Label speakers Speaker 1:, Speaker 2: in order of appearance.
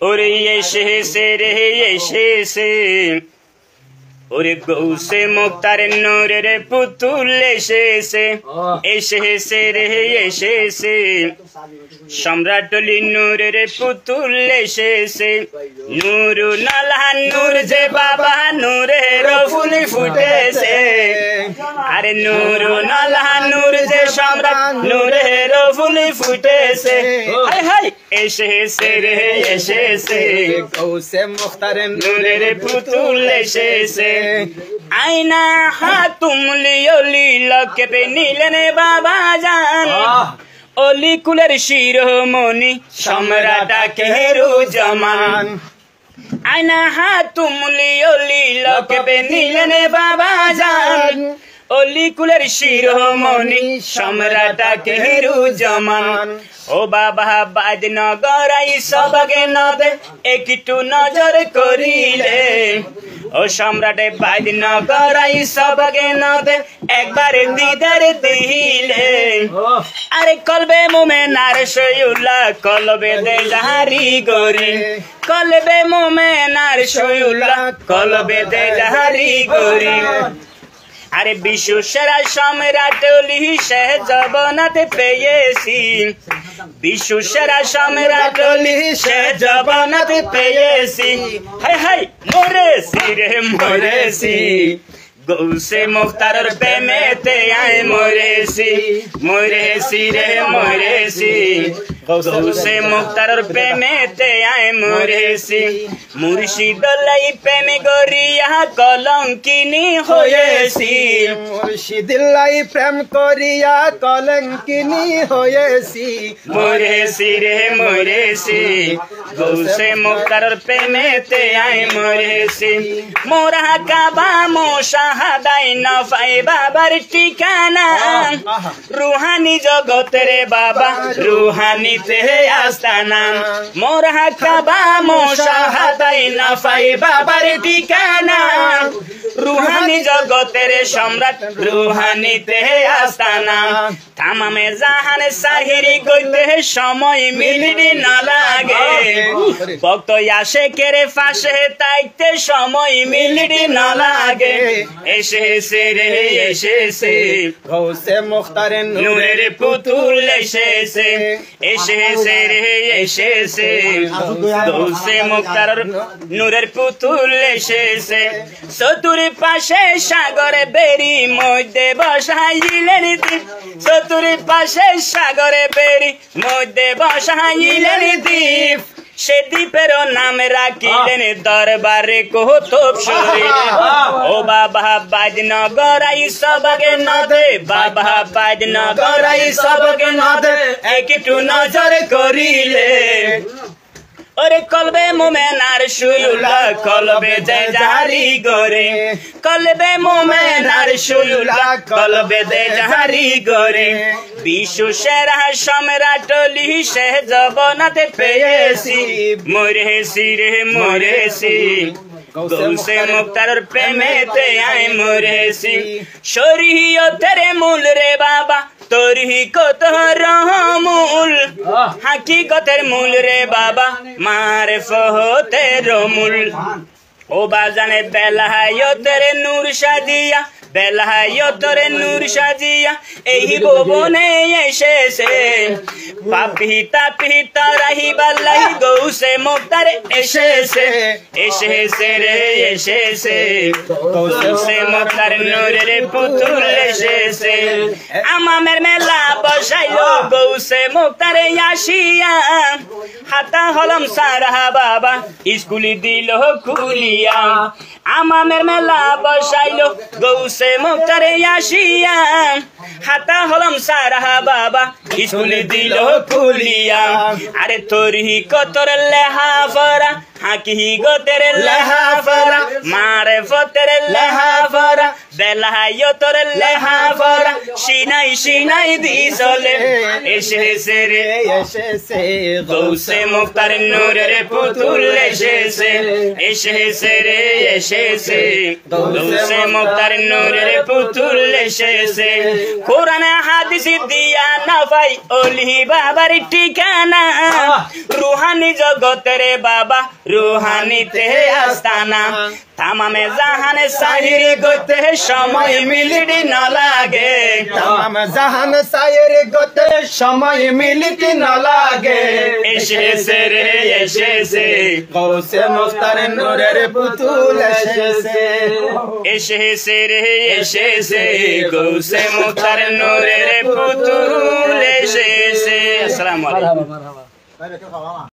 Speaker 1: ওরে এসেছে রে এসেছে ওরে গৌসে মুক্তারের নূরের পুতুল এসেছে এসেছে রে এসেছে সম্রাট অলি নূরের পুতুল এসেছে নূরু নালা নূর যে বাবা নূরের ফুল ফুটেছে আরে নূরু নালা নূর যে সম্রাট নূরের ফুল ফুটেছে হাই হাই এসেছে রে এসেছে
Speaker 2: গৌসে মুখতারের
Speaker 1: নূরের পুতুল এসেছে আইনা হাতুম লিওলি লকে পে নিলেন বাবা জান অলি কুলের শিরোমণি সম্রাট আখিরুজ্জামান আইনা হাতুম লিওলি লকে পে নিলেন বাবা জান অলি কুলের শিরোমণি সম্রাট আখিরুজ্জামান ও বাবা বাদনগর আই সবকে নদে একটু নজর করিলে ও সম্রাটে বাদনগর আই সবকে নদে একবার দিদার দিলে আরে কলবে মুমেনার শয়ুল্লাহ কলবে দে জাহারি গরি কলবে মুমেনার শয়ুল্লাহ কলবে দে জাহারি গরি আরে বিশ্ব সেরা সম্রাট অলি শেখ জগন্নাথ পেয়েছি বিশ্ব সেরা সম্রাট অলি শেখ জগন্নাথ পেয়েছি হাই হাই মরেছি রে মরেছি গৌসে মুখতারের প্রেমেতে আয় মরেছি মরেছি রে মরেছি গৌসে মুখতারের প্রেমেতে আয় মরেছি মুর্শিদ লাই প্রেম গরিয়া কলঙ্কিনী হয়েছি
Speaker 2: মুর্শিদ লাই প্রেম করিয়া কলঙ্কিনী হয়েছি
Speaker 1: মরেছি রে মরেছি গৌসে মুখতারের প্রেমেতে আয় মরেছি মোরা কাবা মোশাহাদাই নফাই বাবার ঠিকানা রুহানি জগতের বাবা রুহানিতে আস্তানা মোরা কাবা মোশাহাদাই নফাই বাবার ঠিকানা রুহানি জগতের সম্রাট রুহানিতে আস্তানা তামামে জাহান সাহিরি কইতে সময় মিলদি না লাগে ভক্ত আসে কেরে ফাঁসে তাইতে সময় মিলদি না লাগে এসেছে রে এসেছে
Speaker 2: গৌসে মুখতারের
Speaker 1: নূরের পুতুল এসেছে এসেছে রে এসেছে গৌসে মুখতারের নূরের পুতুল এসেছে চতুর পাশে সাগরে বেরি মধ্যে বসাইলেন দ্বীপ চতুর পাশে সাগরে বেরি মধ্যে বসাইলেন দ্বীপ সে দ্বীপের নাম রাখিলেন দরবারে কৌতুব শরীফ ও বাবা বাদনগর আই সবকে নদে বাবা বাদনগর আই সবকে নদে একটু নজর করিলে ওরে কলবে মোমেনার শুয়ুল্লাহ কলবে দে জাহারি গরে কলবে মোমেনার শুয়ুল্লাহ কলবে দে জাহারি গরে বিশ্ব সেরা সম্রাট অলি শেখ জগন্নাথ পেয়েছি মরেছি রে মরেছি গৌসে মুক্তারের প্রেমেতে আয় মরেছি শরীয়তের মূল রে বাবা তরিকতের মূল হাকিকতের মূল রে বাবা মারিফতের মূল ও বাজানে বেলায়েতের নূর সাজিয়া বেলায়েতের নূর সাজিয়া এই ভুবনে এসেছে পাপি তাপি তারাহি বালাই গৌসে মুক্তার এসেছে এসেছে রে এসেছে গৌসে মুক্তার নূরের পুতুল এসেছে আমামের মেলা বসাইলো গৌসে মুক্তার আসিয়া হাতা হলম সারা বাবা স্কুলি দিল খুলিয়া আমামের মেলা বসাইলো গৌসে মুক্তার আসিয়া হাতা হলম সারা বাবা স্কুলি দিল খুলিয়া আরে তরিকতের লেহাপড়া হাকিগতের লেহাপড়া মারেফতের লেহাপড়া বেলায়তের লেহাপড়া সিনাই সিনাই দি চলে এসেছে রে
Speaker 2: এসেছে
Speaker 1: গৌসে মুক্তার নূরের পুতুল এসেছে এসেছে রে এসেছে গৌসে মুক্তার নূরের পুতুল এসেছে কোরআন হাদিস দিয়া না পাই ওলি বাবার ঠিকানা রুহানি জগতের বাবা রুহানিতে আস্তানা তামামে জাহানে সাহির গতে সময় মিলিটি না লাগে
Speaker 2: তাম জাহান সায়ের গতে সময় মিলিতে না লাগে
Speaker 1: এসেছে রে এসেছে
Speaker 2: গৌসে মুখতার নূরের পুতুল এসেছে
Speaker 1: এসেছে রে এসেছে গৌসে মুখতার নূরের পুতুল এসেছে আসসালামু আলাইকুম